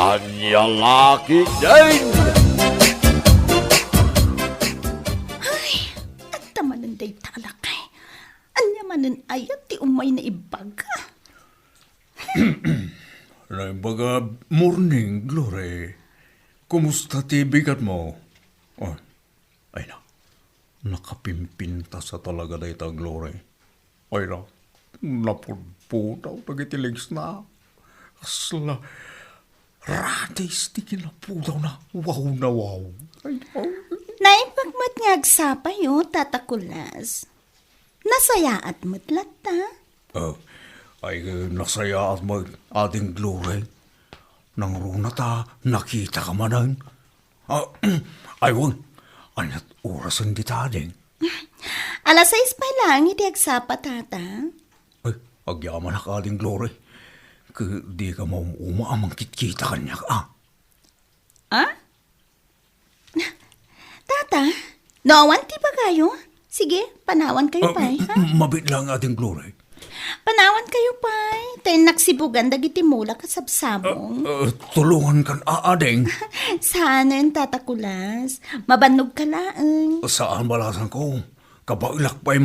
Anya laki din! At tamanan day talakay. Anya manan ayat ti umay na ibaga. Baga morning, Glory. Kumusta ti bigat mo? Oh, ay na. Nakapimpinta sa talaga na ita, Glory. Ay na. Napudpudaw nagitiligs na. Asla. Radis ti kinapudaw na. Wow na wow. Ay na. Naipagmat nga agsapay yo, tatakulas. Nasaya at matlat ta. Ay nasaya at mag ating Glory. Nang runa ta, nakita ka manan. Aywan, anyat orasan di ta din. Alas 6 pa lang, iti agsapa tata. Ay, agyaman na ka ating Glory. Di ka maumuma amang kitkita kanya ka. Ah? Tata, nawan ti ba kayo? Sige, panawan kayo pa'y, ha? Mabit lang ating Glory. Panawan kayo pa'y. Tayo naksibugan dagiti mula kasabsabong. Tulungan kan aadeng. Saanen, tatakulas. Mabanog ka laang. Saan balasan ko? Kabailak pa'y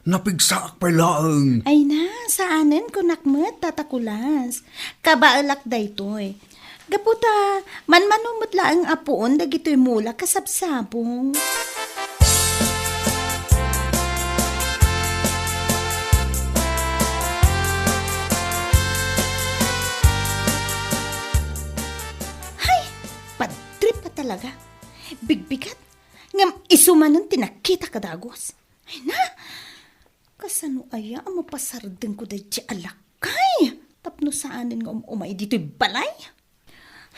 napigsaak pa'y laang. Ay na, saanen kunakmet, tatakulas. Kabaalak daytoy. Gaputa, manmanumot laang apuon dagitoy mula kasabsabong. Talaga. Bigbigat. Ngam isumanon tinakita ka dagos. Ay na. Kasano aya ang mapasardeng ko dahi di alakay. Tapno saanin nga umay dito'y balay.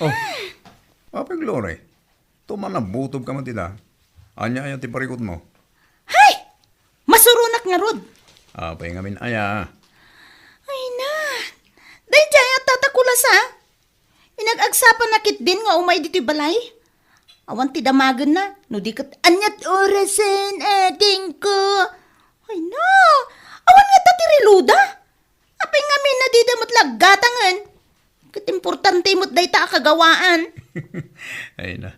Oh, apeng Glory. Tumanabutob ka man tita. Anya aya ti parikot mo. Hay! Masurunak nga rod. Apeng amin aya. Ay na. Dahi dyan at tatakulas ha. Inag-agsapan nakit din nga umay dito'y balay. Awan ti damagan na, no di kat anyat orasan ating ko. Ay na, awan nga tatiriluda. Apay nga min na di damot laggatangan. Kat importante mo't day ta kagawaan. Ay na,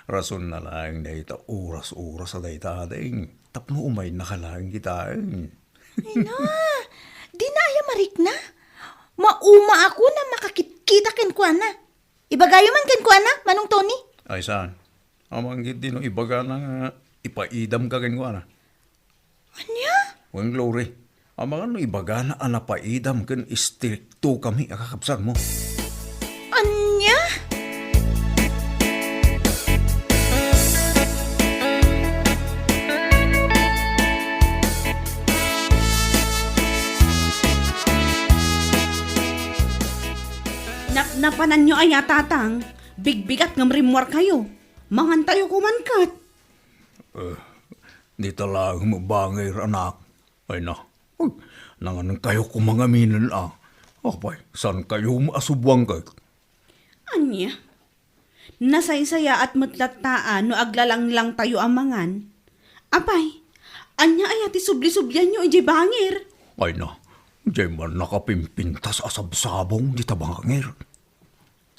rason na lang na ita oras-oras sa day ta ating. Tapno umay nakalang kita. Ay na, di na aya marik na. Mauma ako na makakitkita kenkwana. Ibagayo man kenkwana, Manong Tony. Ay saan? Amang git din ibaga na ipaidam ka ganyan na. Anya? Wang Glory, amang ibaga na anapaidam kan istrikto kami akakapsan mo. Anya? Napanan nyo ay tatang, bigbigat ng rimwar kayo. Mangantayo kumankat. Di talang mabangay anak. Ay na, nanganang kayo kumangaminan ah. Apay, saan kayo maasubwang kay? Anya? Nasaysaya at matlataan no aglalang lang tayo amangan. Apay, anya ay ati subli-sublian nyo iji bangir. Ay na, di man nakapimpintas asabsabong di tabangangir.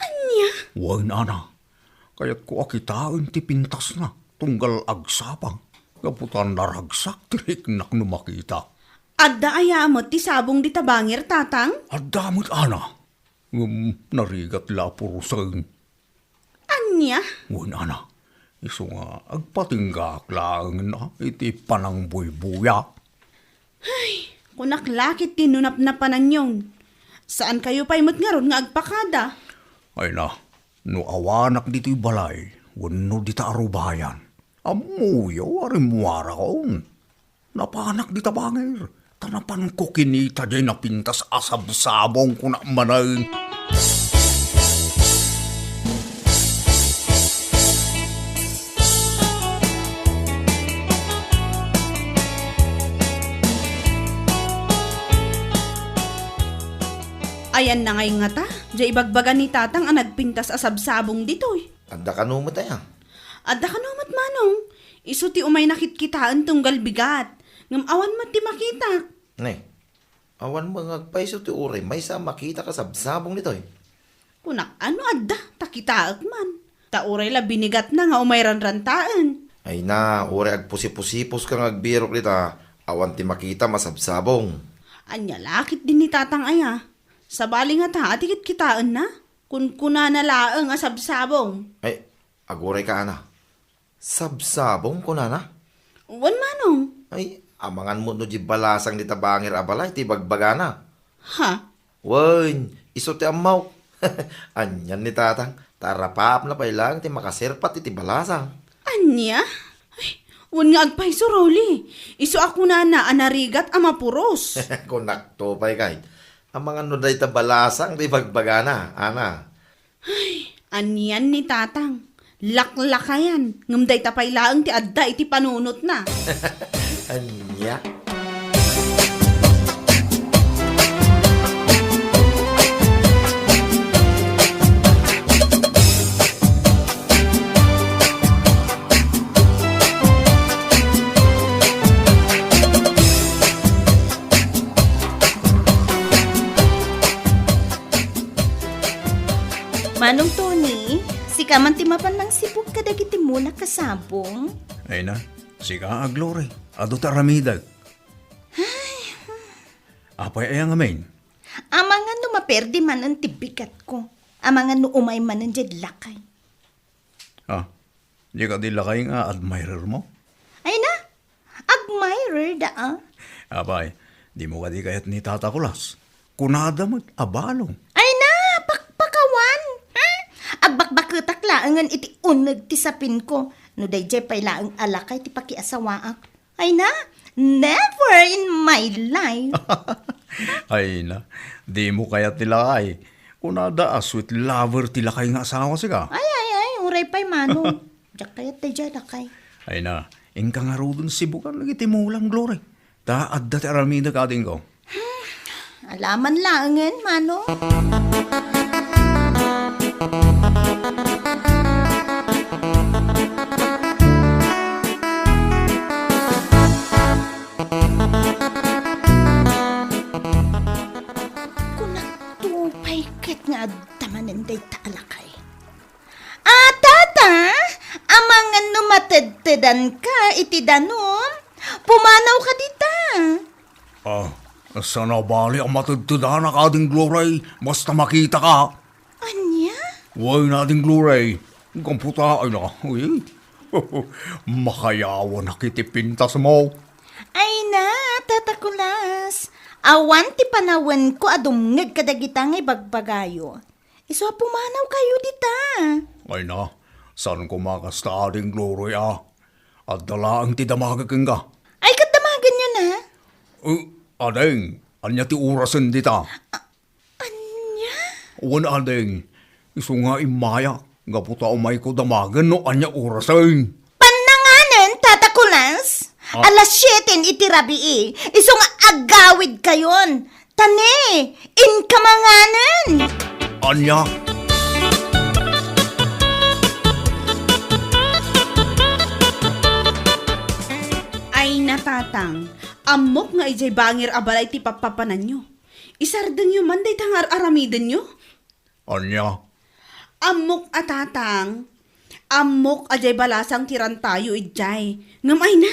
Anya? Huwag na na. Kaya't ko akitaan ti pintas na, tunggal agsapang. Kaputan naragsak, tirik nak numakita. Adda aya mo ti sabong di tabangir, tatang? At damot ana, narigat lapurusang. Anya? Huwag na na, iso nga agpatinggak lang na iti panang buy-buya. Kunaklakit tinunap na panan yun. Saan kayo pa'y matngaron nga agpakada? Ay na, no awanak dito'y balay, wano dita arubayan. Amuyo, arimuara kaon. Napanak dita bangir. Tanapan ko kinita dyan na pintas asab-sabong ko na manay. Ayan na ngay nga ta, di ibagbagan ni tatang ang nagpintas asabsabong ditoy. Anda ka numot ay Adda ka namat manong, iso ti umay nakitkitaan tunggal bigat, ngam awan mat ti makita. Nay, awan mga agpaiso ti uri, may sa makita ka sabsabong nito eh. Kunak ano adda, takitaak man. Tauray la binigat na nga umayran rantaan. Ay na, uri ag pusipusipos kang agbirok dita. Awan ti makita masabsabong. Anya lakit din ni tatang aya. Sa bali nga ta, atikit kitaan na. Kun kuna na laang asabsabong. Ay, aguray ka ana. Sabsabong ko na na. Wan manong. Ay, amangan mo no di balasang di tabangir abalay, ti bagbagana. Ha? Wen, iso ti amaw. Anyan ni tatang, tarapap na pailang ti makasirpat iti balasang. Anya? Ay, wan nga agpay so Rolly. Iso ako na anarigat amapuros. Kung naktopay kay. Amangan no day balasang ti bagbagana, ana. Anyan ni tatang. Laklakayan. Ngamday tapay laang ti adda iti panunot na. Anya. Manong Tony, si kaman ti mapan ng sibuk kadagiti muna kasabong. Ay na, siga aglore. Ado taramidag. Apay ay ang amin. Amangan no maperdi man ang tibigat ko. Amangan no umay man ang jad lakay. Ah, di ka dila kayo nga admirer mo? Ay na, admirer da ah. Apay, di mo ka di kayat ni Tata Kulas. Kunada mo, abalong. Ay na, pakpakawan. Agbakbakutak laangan iti uneg ti sapin ko. No dayjay pay laang alakay ti pakiasawaak. Ay na, never in my life. Ay na, di mo kayat nila kay. Kunada sweet lover tila kay nga asawa siga. Ay, uray pay manong. Diyak kayat dayjay lakay. Ay na, ingka nga ro dun sibukan lagi timulang glory. Ta adda ti aramida ka ating ko. Alaman laangan, manong. Kunagtupay ket nga adamanan day taalakay. Tata, amangan numatedtedan ka iti danom. Pumanaw ka dita. Ah, sana bali ang matagtudahan ka ating glory. Basta makita ka. Anya? Huwag nating glory. Kamputa ay na. Uy. Makayawan na kitipintas mo. Ay na, Tata Kulas. Awan ti panawan ko adumngeg kadagita ngay bagbagayo. Iso pumanaw kayo dita. Ay na, saan ko makasta ating glory At dala ang tidamagagin ka. Ay, katamagan nyo na. Adeng, anya ti urasan dita. Anya? Uwan adeng, iso nga imaya. Gaputa umay ko damagan no anya urasan. Pananganan, Tata Kulas. Alas 7 iti rabii. Iso nga agawid kayon. Tane, inkamanganan. Anya? Ay natatang, amok nga ijay bangir abalay ti papapanan nyo. Isardan nyo man day tangar aramidan nyo. Anya? Amok atatang, amok ajay balasang tiran tayo ijay. Ngamay na,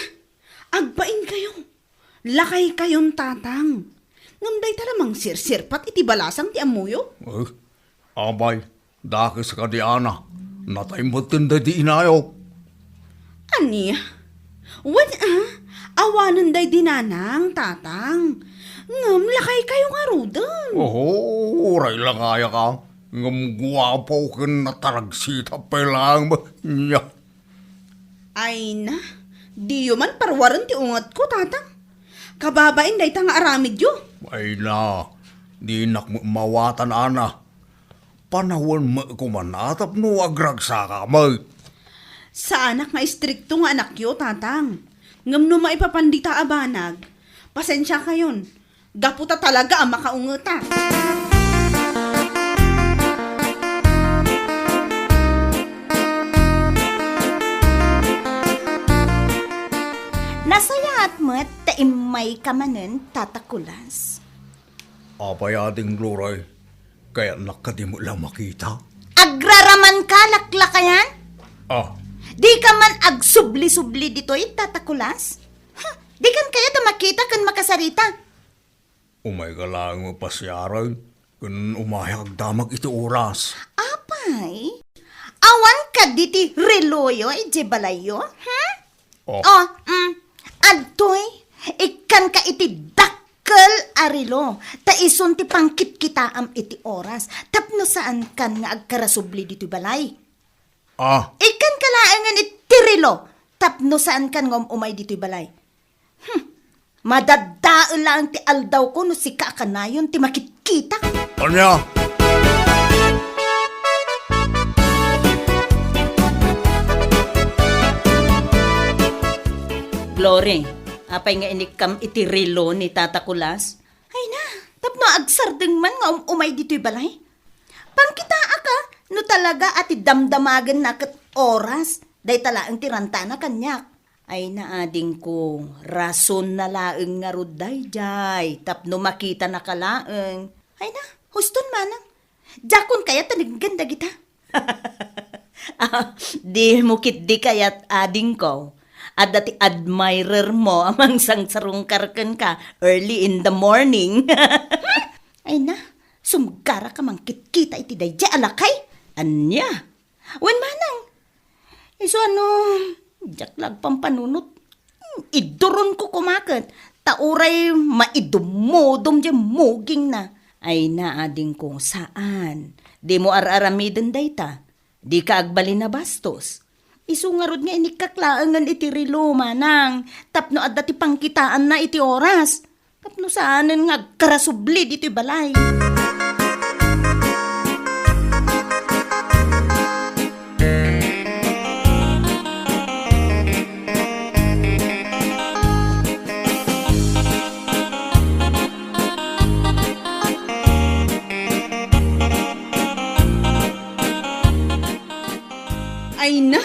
agbain kayo. Lakay kayon tatang. Ngamday talamang sirsirpat iti balasang ti amuyo. Abay, dakis ka di ana. Nataymutin da di inayo. Aniya? Wan awanan day dinanang tatang. Ngam lakay kayo nga rudan. Uray lang kaya ka. Ngam guwapo ka na taragsita pa lang ba niya. Ay na, di man parwaran ti ungat ko tatang. Kababain day tanga aramid yo. Ay na, di mawatan ana. Panahon mo kumanatap no agragsa ka mo. Sa anak nga istrikto nga anak yo, tatang. Ngam no maipapandita abanag. Pasensya kayon. Gaputa talaga ang makaungata. Nasaya at mo't taimay kamanen, Tata Kulas. Apay ating glory. Kaya nakadi mo lang makita. Agraraman ka, laklakayan? Ah, Di ka man agsubli-subli dito'y tatakulas? Di kan kaya ta makita kan makasarita? umay ka lang mo pasyaran. Kung umahag damag iti oras. Apay, awan ka diti reloyo iti balayo? Oh, Adtoy, ikan ka iti dakkel arilo. Ta ison ti pangkit kita am iti oras. Tapno saan kan nga agkarasubli dito balay? ah, Ikan kalaangan itirilo. Tapno saan kan ngom umay dito'y balay. Madadaan lang ti aldaw ko no si kakanayon ti makikita. anya? Glory, apay nga inikam itirilo ni Tata Kulas. Ay na, tapno agsardeng man nga umay dito'y balay. Pangkitaa ka, no talaga ati damdamagan na kat oras. Day talaang tiranta na kanyak. Ay naading ko, rason na laeng nga ruday, jay. Tapno makita na kalaeng. Ay na, huston manang. Jakon kaya taniganda kita. Di mo kit di kayat ading ko. At dati admirer mo amang sangsarong karken ka early in the morning. Ay na, sumgara ka mang kita iti dayja alakay. Anya? Wen manang? Iso ano, jaklag pampanunot. Iduron ko kumakat. Tauray maidumodom dyan muging na. Ay naading ko saan? Di mo ar-aramiden dayta. Di ka agbali na bastos. Isungarod nga inikaklaangan iti rilo manang. Tapno at dati pangkitaan na iti oras. Tapno saanan nga karasubli dito'y balay. Ay na,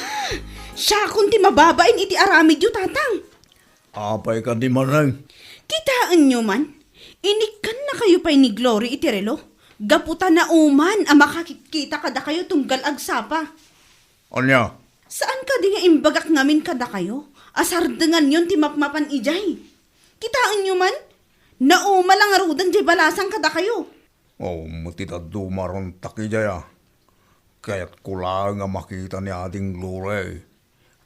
siya kunti mababain iti aramid yu tatang. Apay ka di manang. Kitaan nyo man, inikan na kayo pa'y ni Glory iti relo. Gaputa na uman, ang makakikita kada kayo tunggal agsapa. Anya? Saan ka di nga imbagak ngamin kada kayo? Asardengan yun ti mapmapan ijay. Kitaan nyo man, nauma lang arudan jay balasang kada kayo. Oh, matitad dumaron takijaya. Kaya't kulang ang makita ni ating Glory.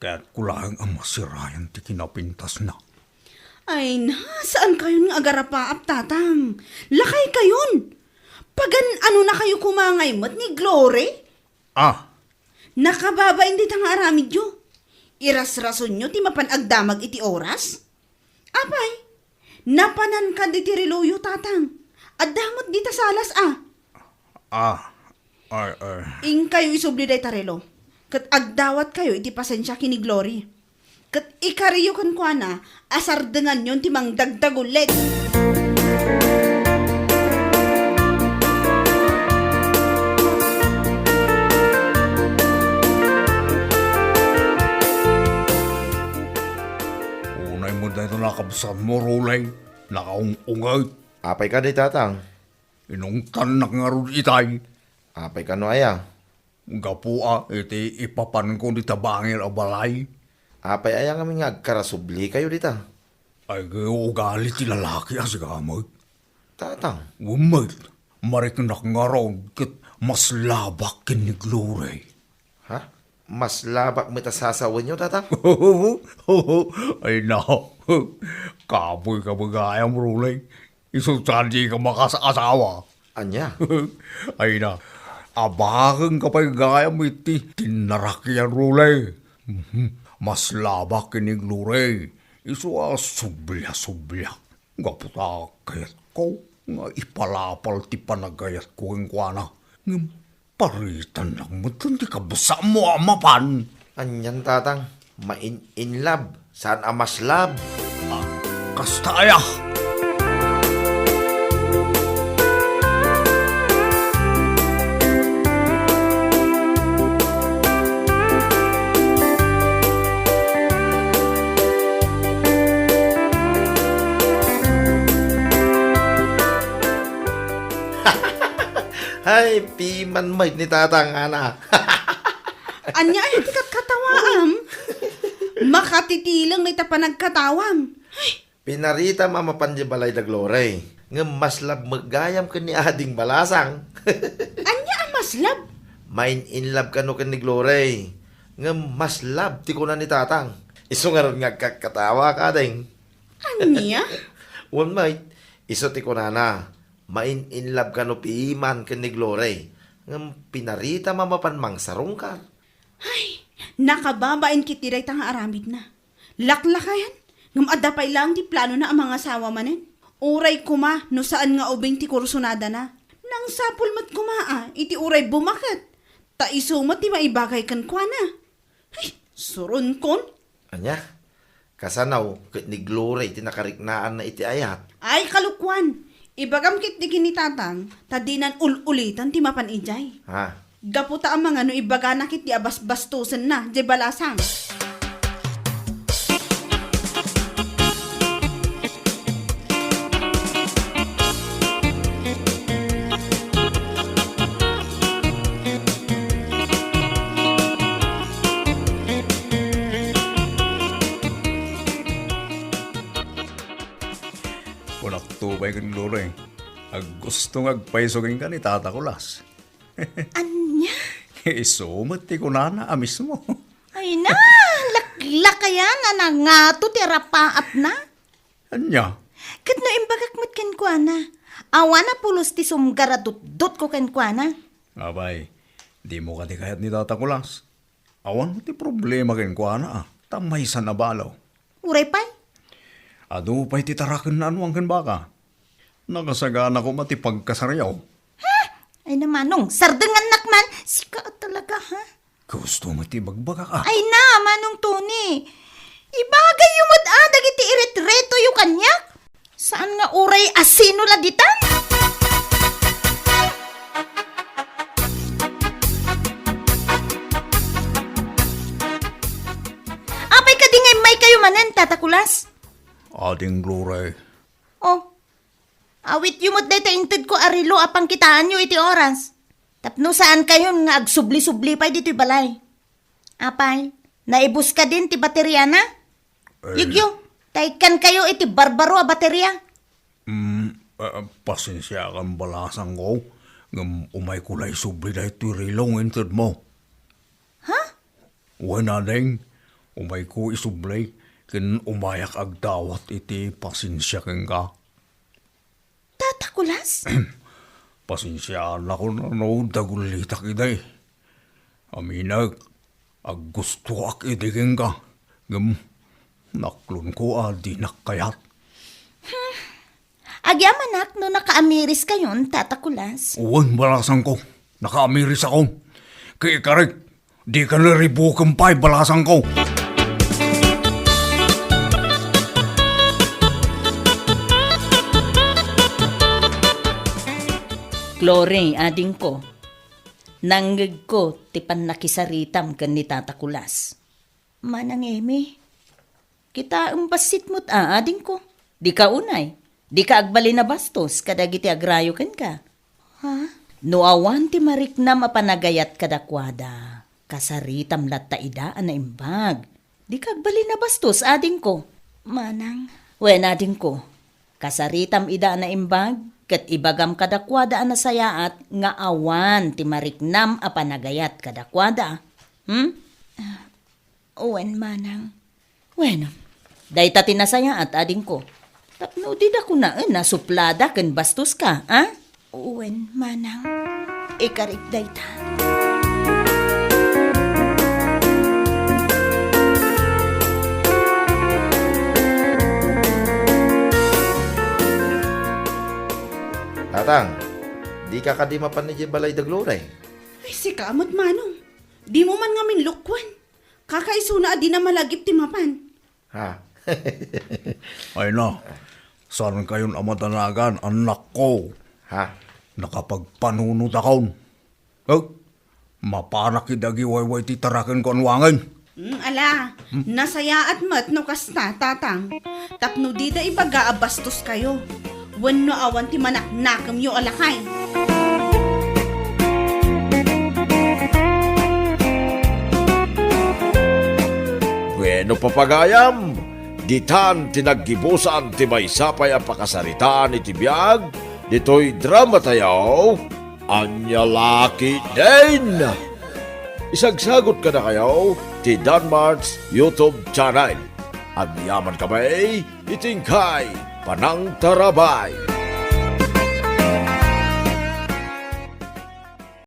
Kaya't kulang ang masirayan ti kinapintas na. Ay na, saan kayo nga agarapaap tatang? Lakay kayon. Pagan ano na kayo kumangay mo't ni Glory? Ah, Nakababa hindi tang aramid yo. Iras-rason nyo ti mapanagdamag iti oras? Apay, napanan ka di ti reloyo tatang. Adamot di ta salas ay. Ing kayo isubli day tarelo. Kat agdawat kayo iti pasensya kini Glory. Kat ikariyo kan kwa na, asardengan yon ti mang dagdagulit. Unay mo dahil nakabsan mo, Rolay. Nakaungungay. Apay ka di tatang. Inungtan na nga ron itay. Apay ka no aya. Gapua, iti ipapan ko di tabangil a balay. Apay aya kami nga agkarasubli kayo dita. Ay ugali ti lalaki as gamay. Tatang. Umay, marikinak nga ron kit mas labak kin ni Glory. Ha? Mas labak mo sasawan nyo, tatang? Ay na, kaboy ka magayang Rolay. Isultan di ka makasaasawa. Anya? Ay na, abagang kapay gaya mo iti tinarakian Rolay. Mas labak kini Glory. Isu subya-subya. Gaputa kayat ko nga ipalapal ti panagayat ko ang kuana. Ngam paritan lang mo di ka basa mo amapan. Anyan, tatang. In love. Saan amas love? Kastaya. Ay, piman may ni tatang ana. Anya ay ti katawaam. Makatitilang na ita panagkatawam. Pinarita mamapan di balay da glory. Nga maslab magayam ka ni ading balasang. Anya ang maslab. Main in love ka no ka ni glory. Nga maslab ti ko na ni tatang. Iso nga ron nga kakatawa ka ding. Anya? One mate, iso ti ko na na. Main in love ka no piman ka ni glory. Nga pinarita mamapan mang sarong ka. Ay, nakababain kitiray tang aramid na. Laklakayan. Ngam adapay lang di plano na ang mga asawa manen. Uray kuma, no saan nga ubing ti kursunada na. Nang sapul mat kumaa, iti uray bumakat. Ta isumat ti maibagay kan kwa na. Ay, surun kon. Anya, kasanaw, kat ni glory tinakariknaan na iti ayat. Ay, kalukwan. Ibagam kit di kinitatang, tadinan ul-ulitan ti mapan ijay. Ha? Gaputa ang mga no ibaga nakit di abas-bastusan na, di balasang. Kunak tubay kan glory. Ag gusto ngagpaisogin ka ni Tata Kulas. Anya? Isumat ti kunana amis mo. Ay na, laklakayan na nga to ti rapaap na. Anya? Kat no imbagak mo't ken kwa na. Awa na pulos ti sumgaradot ko ken kwa na. Abay, di mo ka ti kayat ni Tata Kulas. Awan mo ti problema ken kuana ah. Tamay sa nabalaw. Uray pay? Ado pa'y titarakin na anuang ken baka. Nakasagana ko matipagkasaryaw. Ay namanong, sardangan nakman. Sika talaga ha? Gusto mo ti magbaga ka. Ay na, manong Tony. Ibagay yung madadag iti iretreto yung kanyak. Saan nga uray asino la ditan? Apay ka di ngay may kayo manen, Tata Kulas. Ading glory. Oh, awit yung mo't dayta inted ko arilo apang kitaan nyo iti oras. Tapno saan kayo nga agsubli-subli pa dito'y balay. Apay, naibus ka din ti baterya na? Yugyo, taikan kayo iti barbaro a baterya. Pasensya kang balasang ko. Ngam umay kulay subli na ito rilong inted mo. Ha? Wala ding, umay ko isublay. Kin umayak agdawat iti pasensya kang ka. Tata Kulas? Pasensya na ko na no, dagulitak iday. Aminag, ag gusto ak idiging ka. Ngam, naklon ko di nakayat. Agyamanak no nakaamiris kayon, Tata Kulas. Uwan balasang ko, nakaamiris ako. Kaya karik, di ka naribukan pa'y balasang ko. Glory, ading ko. Nanggig ko, tipan nakisaritam kan ni Tata Kulas. Manang Emi, kita basit mo't ading ko. Di ka unay, di ka agbali na bastos, kadagiti agrayo ken ka. Ha? No awan ti mariknam apanagayat kadakwada. Kasaritam latta ida na imbag. Di ka agbali na bastos, ading ko. Manang, wen ading ko. Kasaritam ida na imbag, ket ibagam kadakwada na sayaat nga awan ti mariknam a panagayat kadakwada. Uwen manang. Bueno, dayta tinasayaat ading ko. Tapno di da ko na nasuplada ken bastos ka, ha? Uwen manang. Ikarik dayta. Tatang, di ka kadimapan ni balay da glory. Ay, si kamot manong. Di mo man nga minlukwan. Kakaisuna di na malagip ti mapan. Ha? Ay na, saan kayon amadanagan, anak ko? Ha? Nakapagpanunod akon. Mapanak idagi wayway titarakin ko anwangan. Ala, nasaya at mat no kasta, tatang. Tapno di da ibaga abastos kayo. Wano awan ti manak nakam yo alakay. No papagayam, ditan tinaggibusan ti may sapay ang pakasaritaan iti biyag, dito'y drama tayo, anya laki din! Isagsagot ka na kayo, ti Danmart's YouTube channel. Ang yaman kamay, itingkay, panang tarabay.